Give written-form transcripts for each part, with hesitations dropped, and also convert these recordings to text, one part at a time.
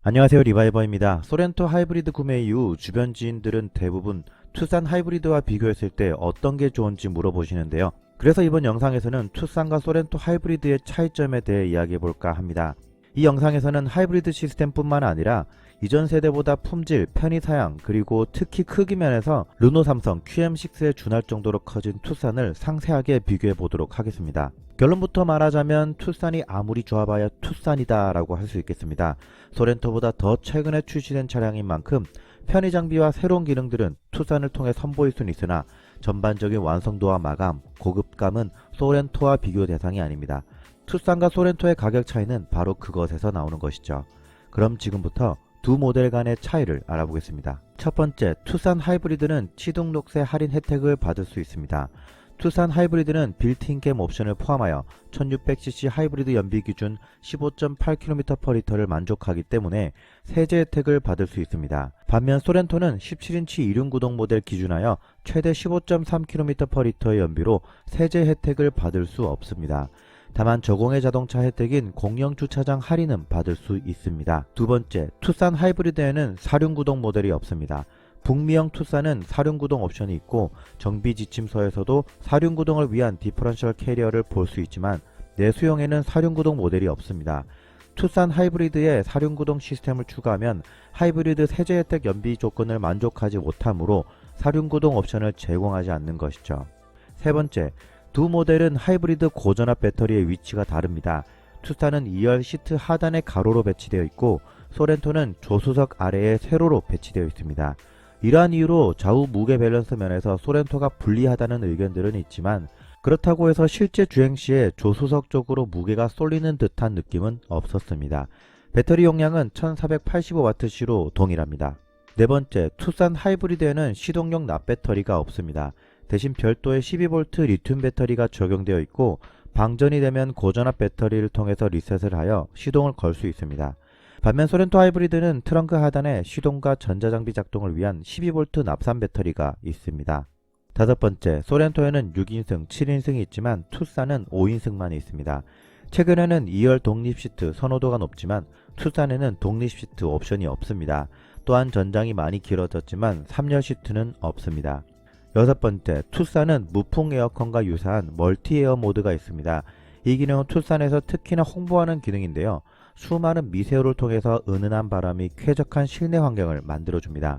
안녕하세요, 리바이버입니다. 소렌토 하이브리드 구매 이후 주변 지인들은 대부분 투싼 하이브리드와 비교했을 때 어떤 게 좋은지 물어보시는데요. 그래서 이번 영상에서는 투싼과 소렌토 하이브리드의 차이점에 대해 이야기해볼까 합니다. 이 영상에서는 하이브리드 시스템뿐만 아니라 이전 세대보다 품질, 편의사양, 그리고 특히 크기 면에서 르노 삼성 QM6에 준할 정도로 커진 투싼을 상세하게 비교해 보도록 하겠습니다. 결론부터 말하자면 투싼이 아무리 좋아봐야 투싼이다 라고 할 수 있겠습니다. 소렌토보다 더 최근에 출시된 차량인 만큼 편의 장비와 새로운 기능들은 투싼을 통해 선보일 수는 있으나 전반적인 완성도와 마감, 고급감은 소렌토와 비교 대상이 아닙니다. 투싼과 소렌토의 가격 차이는 바로 그것에서 나오는 것이죠. 그럼 지금부터 두 모델 간의 차이를 알아보겠습니다. 첫 번째, 투싼 하이브리드는 취등록세 할인 혜택을 받을 수 있습니다. 투싼 하이브리드는 빌트인 옵션을 포함하여 1600cc 하이브리드 연비 기준 15.8km/L를 만족하기 때문에 세제 혜택을 받을 수 있습니다. 반면 소렌토는 17인치 이륜구동 모델 기준하여 최대 15.3km/L의 연비로 세제 혜택을 받을 수 없습니다. 다만 저공해 자동차 혜택인 공영 주차장 할인은 받을 수 있습니다. 두 번째, 투싼 하이브리드에는 사륜구동 모델이 없습니다. 북미형 투싼은 사륜구동 옵션이 있고 정비 지침서에서도 사륜구동을 위한 디퍼런셜 캐리어를 볼 수 있지만 내수형에는 사륜구동 모델이 없습니다. 투싼 하이브리드에 사륜구동 시스템을 추가하면 하이브리드 세제 혜택 연비 조건을 만족하지 못하므로 사륜구동 옵션을 제공하지 않는 것이죠. 세 번째, 두 모델은 하이브리드 고전압 배터리의 위치가 다릅니다. 투싼은 2열 시트 하단에 가로로 배치되어 있고 소렌토는 조수석 아래에 세로로 배치되어 있습니다. 이러한 이유로 좌우 무게 밸런스 면에서 소렌토가 불리하다는 의견들은 있지만 그렇다고 해서 실제 주행 시에 조수석 쪽으로 무게가 쏠리는 듯한 느낌은 없었습니다. 배터리 용량은 1485W시로 동일합니다. 네 번째, 투싼 하이브리드에는 시동용 납배터리가 없습니다. 대신 별도의 12V 리튬 배터리가 적용되어 있고 방전이 되면 고전압 배터리를 통해서 리셋을 하여 시동을 걸 수 있습니다. 반면 소렌토 하이브리드는 트렁크 하단에 시동과 전자장비 작동을 위한 12V 납산 배터리가 있습니다. 다섯 번째, 소렌토에는 6인승, 7인승이 있지만 투싼은 5인승만 있습니다. 최근에는 2열 독립 시트 선호도가 높지만 투싼에는 독립 시트 옵션이 없습니다. 또한 전장이 많이 길어졌지만 3열 시트는 없습니다. 여섯 번째, 투싼은 무풍 에어컨과 유사한 멀티 에어 모드가 있습니다. 이 기능은 투싼에서 특히나 홍보하는 기능인데요. 수많은 미세호를 통해서 은은한 바람이 쾌적한 실내 환경을 만들어줍니다.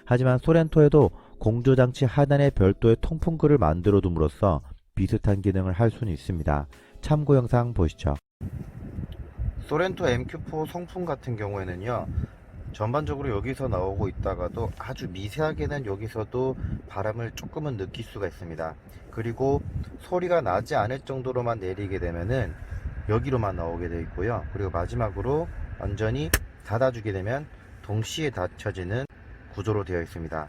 하지만 소렌토에도 공조장치 하단에 별도의 통풍구를 만들어 둠으로써 비슷한 기능을 할 수는 있습니다. 참고 영상 보시죠. 소렌토 MQ4 송풍 같은 경우에는요, 전반적으로 여기서 나오고 있다가도 아주 미세하게는 여기서도 바람을 조금은 느낄 수가 있습니다. 그리고 소리가 나지 않을 정도로만 내리게 되면은 여기로만 나오게 되어 있고요. 그리고 마지막으로 완전히 닫아주게 되면 동시에 닫혀지는 구조로 되어 있습니다.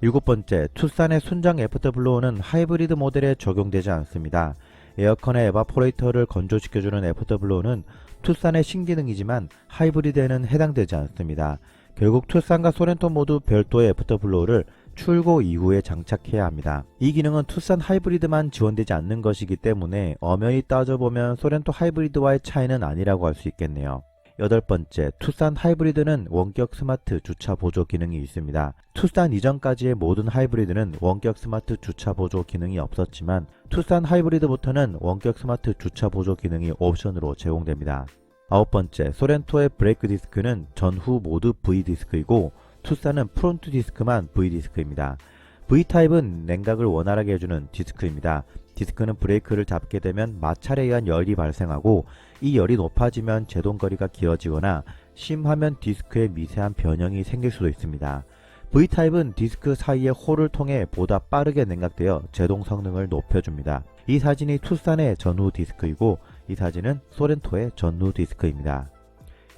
일곱 번째, 투싼의 순정 애프터블로어는 하이브리드 모델에 적용되지 않습니다. 에어컨의 에바포레이터를 건조시켜주는 애프터블로어는 투싼의 신기능이지만 하이브리드에는 해당되지 않습니다. 결국 투싼과 소렌토 모두 별도의 애프터블로어를 출고 이후에 장착해야 합니다. 이 기능은 투싼 하이브리드만 지원되지 않는 것이기 때문에 엄연히 따져보면 소렌토 하이브리드와의 차이는 아니라고 할 수 있겠네요. 여덟 번째, 투싼 하이브리드는 원격 스마트 주차 보조 기능이 있습니다. 투싼 이전까지의 모든 하이브리드는 원격 스마트 주차 보조 기능이 없었지만 투싼 하이브리드부터는 원격 스마트 주차 보조 기능이 옵션으로 제공됩니다. 아홉 번째, 소렌토의 브레이크 디스크는 전후 모두 V 디스크이고 투싼은 프론트 디스크만 V 디스크입니다. V타입은 냉각을 원활하게 해주는 디스크입니다. 디스크는 브레이크를 잡게 되면 마찰에 의한 열이 발생하고 이 열이 높아지면 제동거리가 길어지거나 심하면 디스크에 미세한 변형이 생길 수도 있습니다. V타입은 디스크 사이의 홀을 통해 보다 빠르게 냉각되어 제동 성능을 높여줍니다. 이 사진이 투싼의 전후 디스크이고 이 사진은 소렌토의 전후 디스크입니다.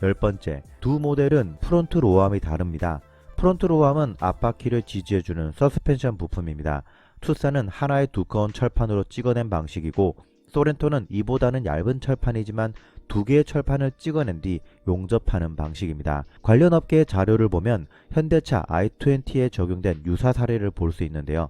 열 번째, 두 모델은 프론트 로어암이 다릅니다. 프론트 로어암은 앞바퀴를 지지해주는 서스펜션 부품입니다. 투싼은 하나의 두꺼운 철판으로 찍어낸 방식이고 소렌토는 이보다는 얇은 철판이지만 두 개의 철판을 찍어낸 뒤 용접하는 방식입니다. 관련 업계의 자료를 보면 현대차 i20에 적용된 유사 사례를 볼 수 있는데요.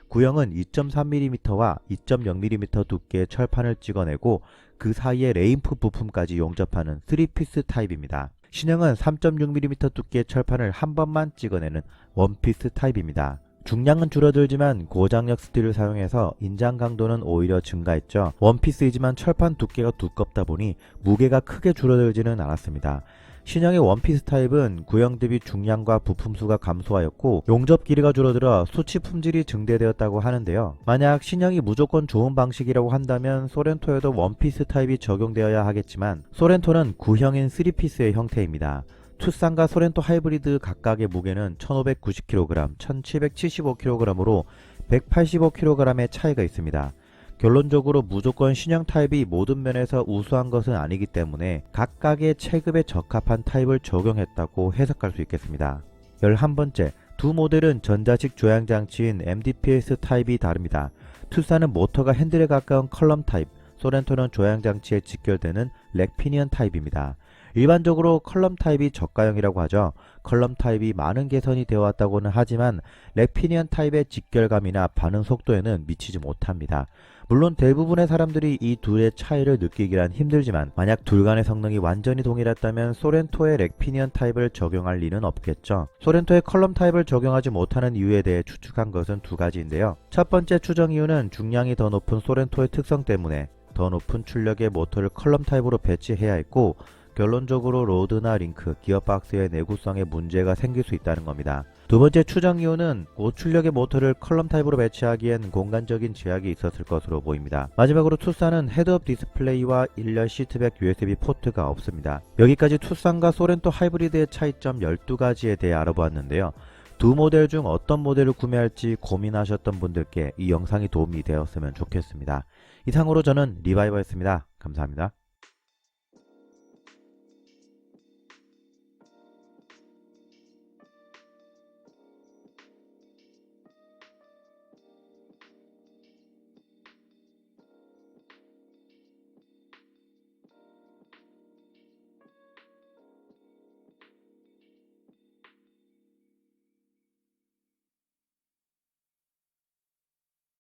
구형은 2.3mm와 2.0mm 두께의 철판을 찍어내고 그 사이에 레인프 부품까지 용접하는 3피스 타입입니다. 신형은 3.6mm 두께의 철판을 한 번만 찍어내는 원피스 타입입니다. 중량은 줄어들지만 고장력 스틸을 사용해서 인장 강도는 오히려 증가했죠. 원피스이지만 철판 두께가 두껍다 보니 무게가 크게 줄어들지는 않았습니다. 신형의 원피스 타입은 구형 대비 중량과 부품 수가 감소하였고 용접 길이가 줄어들어 수치 품질이 증대되었다고 하는데요. 만약 신형이 무조건 좋은 방식이라고 한다면 소렌토에도 원피스 타입이 적용되어야 하겠지만 소렌토는 구형인 3피스의 형태입니다. 투싼과 소렌토 하이브리드 각각의 무게는 1590kg, 1775kg으로 185kg의 차이가 있습니다. 결론적으로 무조건 신형 타입이 모든 면에서 우수한 것은 아니기 때문에 각각의 체급에 적합한 타입을 적용했다고 해석할 수 있겠습니다. 11번째, 두 모델은 전자식 조향장치인 MDPS 타입이 다릅니다. 투싼은 모터가 핸들에 가까운 컬럼 타입, 소렌토는 조향장치에 직결되는 렉피니언 타입입니다. 일반적으로 컬럼 타입이 저가형이라고 하죠. 컬럼 타입이 많은 개선이 되어 왔다고는 하지만 렉피니언 타입의 직결감이나 반응 속도에는 미치지 못합니다. 물론 대부분의 사람들이 이 둘의 차이를 느끼기란 힘들지만 만약 둘 간의 성능이 완전히 동일했다면 소렌토의 렉피니언 타입을 적용할 리는 없겠죠. 소렌토의 컬럼 타입을 적용하지 못하는 이유에 대해 추측한 것은 두 가지인데요. 첫 번째 추정 이유는 중량이 더 높은 소렌토의 특성 때문에 더 높은 출력의 모터를 컬럼 타입으로 배치해야 했고 결론적으로 로드나 링크, 기어박스의 내구성에 문제가 생길 수 있다는 겁니다. 두 번째 추정 이유는 고출력의 모터를 컬럼 타입으로 배치하기엔 공간적인 제약이 있었을 것으로 보입니다. 마지막으로 투싼은 헤드업 디스플레이와 일렬 시트백 USB 포트가 없습니다. 여기까지 투싼과 소렌토 하이브리드의 차이점 12가지에 대해 알아보았는데요. 두 모델 중 어떤 모델을 구매할지 고민하셨던 분들께 이 영상이 도움이 되었으면 좋겠습니다. 이상으로 저는 리바이버였습니다. 감사합니다.